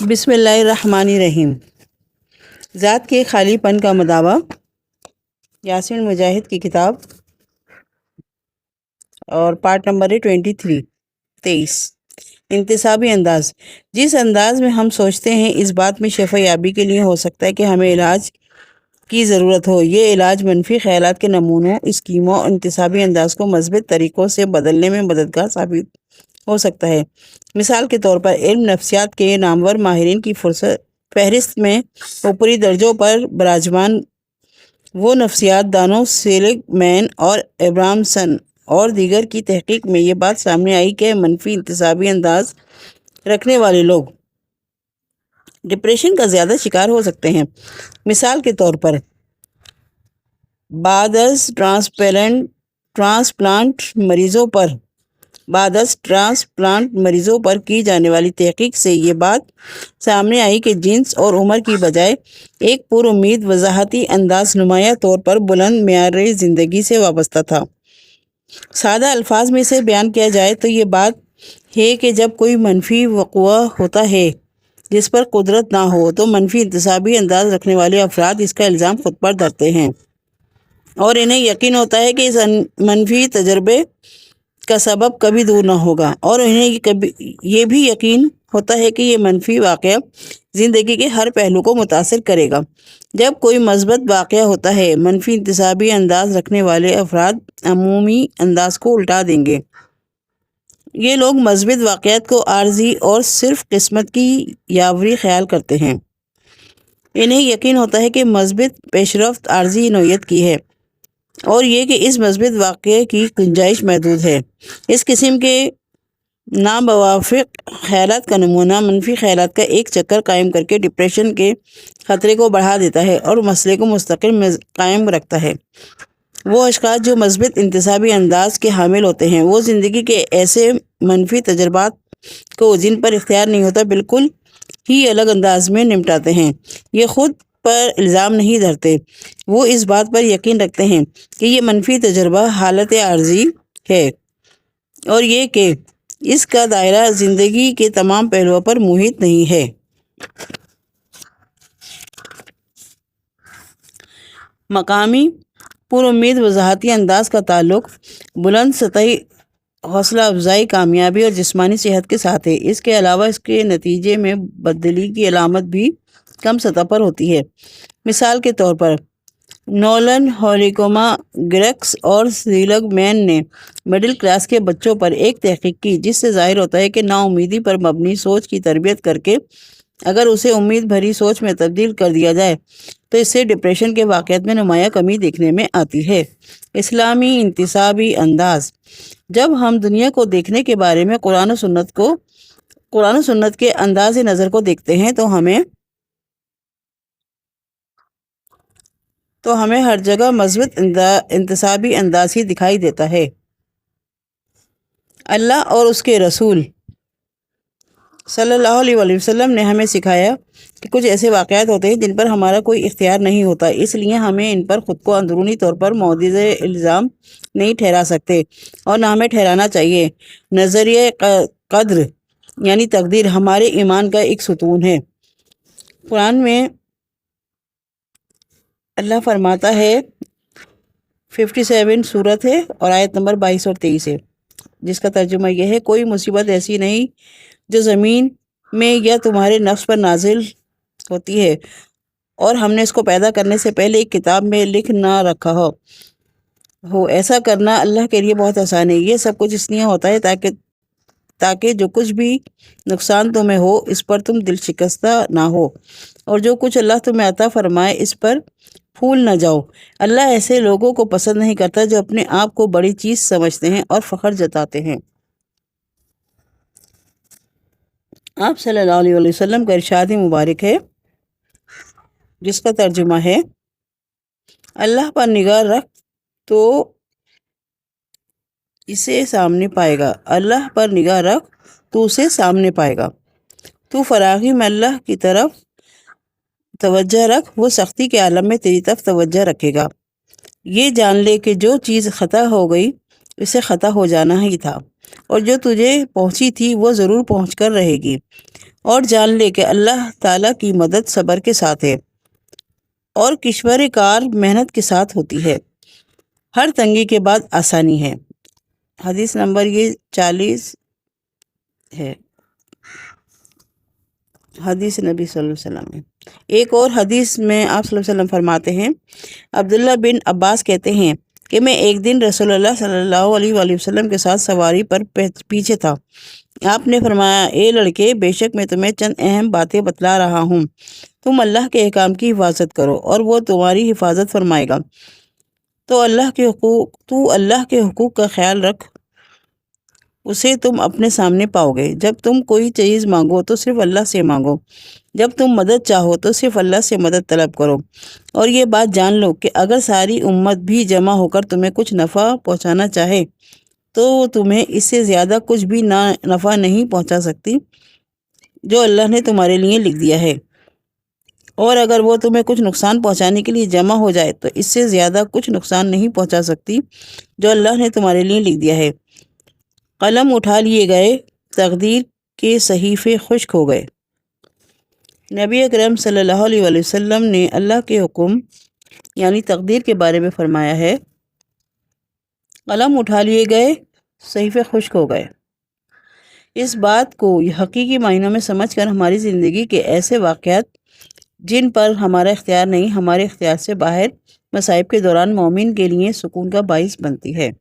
بسم اللہ الرحمن الرحیم۔ ذات کے خالی پن کا مداوع، یاسین مجاہد کی کتاب، اور پارٹ نمبر ہے 23۔ انتصابی انداز۔ جس انداز میں ہم سوچتے ہیں اس بات میں شفا یابی کے لیے ہو سکتا ہے کہ ہمیں علاج کی ضرورت ہو، یہ علاج منفی خیالات کے نمونوں، اسکیموں اور انتصابی انداز کو مثبت طریقوں سے بدلنے میں مددگار ثابت ہو سکتا ہے۔ مثال کے طور پر علم نفسیات کے نامور ماہرین کی فہرست میں اوپری درجوں پر براجمان وہ نفسیات دانوں سیلگ مین اور ابرامسن اور دیگر کی تحقیق میں یہ بات سامنے آئی کہ منفی انتصابی انداز رکھنے والے لوگ ڈپریشن کا زیادہ شکار ہو سکتے ہیں۔ مثال کے طور پر بعد از ٹرانسپلانٹ مریضوں پر کی جانے والی تحقیق سے یہ بات سامنے آئی کہ جنس اور عمر کی بجائے ایک پر امید وضاحتی انداز نمایاں طور پر بلند معیار زندگی سے وابستہ تھا۔ سادہ الفاظ میں اسے بیان کیا جائے تو یہ بات ہے کہ جب کوئی منفی وقوع ہوتا ہے جس پر قدرت نہ ہو تو منفی انتصابی انداز رکھنے والے افراد اس کا الزام خود پر دھرتے ہیں، اور انہیں یقین ہوتا ہے کہ اس منفی تجربے کا سبب کبھی دور نہ ہوگا، اور انہیں یہ بھی یقین ہوتا ہے کہ یہ منفی واقعہ زندگی کے ہر پہلو کو متاثر کرے گا۔ جب کوئی مثبت واقعہ ہوتا ہے، منفی انتصابی انداز رکھنے والے افراد عمومی انداز کو الٹا دیں گے۔ یہ لوگ مثبت واقعات کو عارضی اور صرف قسمت کی یاوری خیال کرتے ہیں۔ انہیں یقین ہوتا ہے کہ مثبت پیش رفت عارضی نوعیت کی ہے، اور یہ کہ اس مثبت واقعے کی گنجائش محدود ہے۔ اس قسم کے ناموافق خیالات کا نمونہ منفی خیالات کا ایک چکر قائم کر کے ڈپریشن کے خطرے کو بڑھا دیتا ہے اور مسئلے کو مستقل قائم رکھتا ہے۔ وہ اشخاص جو مثبت انتصابی انداز کے حامل ہوتے ہیں وہ زندگی کے ایسے منفی تجربات کو جن پر اختیار نہیں ہوتا بالکل ہی الگ انداز میں نمٹاتے ہیں۔ یہ خود پر الزام نہیں دھرتے، وہ اس بات پر یقین رکھتے ہیں کہ یہ منفی تجربہ حالت عارضی ہے، اور یہ کہ اس کا دائرہ زندگی کے تمام پہلوؤں پر محیط نہیں ہے۔ مقامی پر امید وضاحتی انداز کا تعلق بلند سطحی حوصلہ افزائی، کامیابی اور جسمانی صحت کے ساتھ ہے۔ اس کے علاوہ اس کے نتیجے میں بددلی کی علامت بھی کم سطح پر ہوتی ہے۔ مثال کے طور پر نولن ہالیکوما-گریکس اور سیلگ مین نے مڈل کلاس کے بچوں پر ایک تحقیق کی جس سے ظاہر ہوتا ہے کہ نا امیدی پر مبنی سوچ کی تربیت کر کے اگر اسے امید بھری سوچ میں تبدیل کر دیا جائے تو اس سے ڈپریشن کے واقعات میں نمایاں کمی دیکھنے میں آتی ہے۔ اسلامی انتصابی انداز۔ جب ہم دنیا کو دیکھنے کے بارے میں قرآن و سنت کے انداز نظر کو دیکھتے ہیں تو ہمیں ہر جگہ مثبت انتصابی انداز ہی دکھائی دیتا ہے۔ اللہ اور اس کے رسول صلی اللہ علیہ وسلم نے ہمیں سکھایا کہ کچھ ایسے واقعات ہوتے ہیں جن پر ہمارا کوئی اختیار نہیں ہوتا، اس لیے ہمیں ان پر خود کو اندرونی طور پر معجزہ الزام نہیں ٹھہرا سکتے، اور نہ ہمیں ٹھہرانا چاہیے۔ نظریہ قدر یعنی تقدیر ہمارے ایمان کا ایک ستون ہے۔ قرآن میں اللہ فرماتا ہے، 57 سورت ہے اور آیت نمبر 22 اور 23 ہے، جس کا ترجمہ یہ ہے: کوئی مصیبت ایسی نہیں جو زمین میں یا تمہارے نفس پر نازل ہوتی ہے اور ہم نے اس کو پیدا کرنے سے پہلے ایک کتاب میں لکھ نہ رکھا ہو۔ ایسا کرنا اللہ کے لیے بہت آسان ہے۔ یہ سب کچھ اس لیے ہوتا ہے تاکہ جو کچھ بھی نقصان تمہیں ہو اس پر تم دل شکستہ نہ ہو، اور جو کچھ اللہ تمہیں عطا فرمائے اس پر پھول نہ جاؤ۔ اللہ ایسے لوگوں کو پسند نہیں کرتا جو اپنے آپ کو بڑی چیز سمجھتے ہیں اور فخر جتاتے ہیں۔ آپ صلی اللہ علیہ وسلم کا ارشاد مبارک ہے، جس کا ترجمہ ہے: اللہ پر نگاہ رکھ تو اسے سامنے پائے گا، اللہ پر نگاہ رکھ تو اسے سامنے پائے گا۔ تو فراغی میں اللہ کی طرف توجہ رکھ، وہ سختی کے عالم میں تیری طرف توجہ رکھے گا۔ یہ جان لے کہ جو چیز خطا ہو گئی اسے خطا ہو جانا ہی تھا، اور جو تجھے پہنچی تھی وہ ضرور پہنچ کر رہے گی، اور جان لے کہ اللہ تعالیٰ کی مدد صبر کے ساتھ ہے اور کشور کار محنت کے ساتھ ہوتی ہے۔ ہر تنگی کے بعد آسانی ہے۔ حدیث نمبر یہ 40 ہے۔ حدیث نبی صلی اللہ علیہ وسلم ہے۔ ایک اور حدیث میں آپ صلی اللہ علیہ وسلم فرماتے ہیں، عبداللہ بن عباس کہتے ہیں کہ میں ایک دن رسول اللہ صلی اللہ علیہ وآلہ وسلم کے ساتھ سواری پر پیچھے تھا۔ آپ نے فرمایا، اے لڑکے، بے شک میں تمہیں چند اہم باتیں بتلا رہا ہوں، تم اللہ کے احکام کی حفاظت کرو اور وہ تمہاری حفاظت فرمائے گا۔ تو اللہ کے حقوق کا خیال رکھ، اسے تم اپنے سامنے پاؤ گے۔ جب تم کوئی چیز مانگو تو صرف اللہ سے مانگو، جب تم مدد چاہو تو صرف اللہ سے مدد طلب کرو، اور یہ بات جان لو کہ اگر ساری امت بھی جمع ہو کر تمہیں کچھ نفع پہنچانا چاہے تو وہ تمہیں اس سے زیادہ کچھ بھی نفع نہیں پہنچا سکتی جو اللہ نے تمہارے لیے لکھ دیا ہے، اور اگر وہ تمہیں کچھ نقصان پہنچانے کے لیے جمع ہو جائے تو اس سے زیادہ کچھ نقصان نہیں پہنچا سکتی جو اللہ نے تمہارے لیے لکھ دیا ہے۔ قلم اٹھا لیے گئے، تقدیر کے صحیفے خشک ہو گئے۔ نبی اکرم صلی اللہ علیہ وآلہ وسلم نے اللہ کے حکم یعنی تقدیر کے بارے میں فرمایا ہے، قلم اٹھا لیے گئے، صحیفے خشک ہو گئے۔ اس بات کو حقیقی معنوں میں سمجھ کر ہماری زندگی کے ایسے واقعات جن پر ہمارا اختیار نہیں، ہمارے اختیار سے باہر مصائب کے دوران مومن کے لیے سکون کا باعث بنتی ہے۔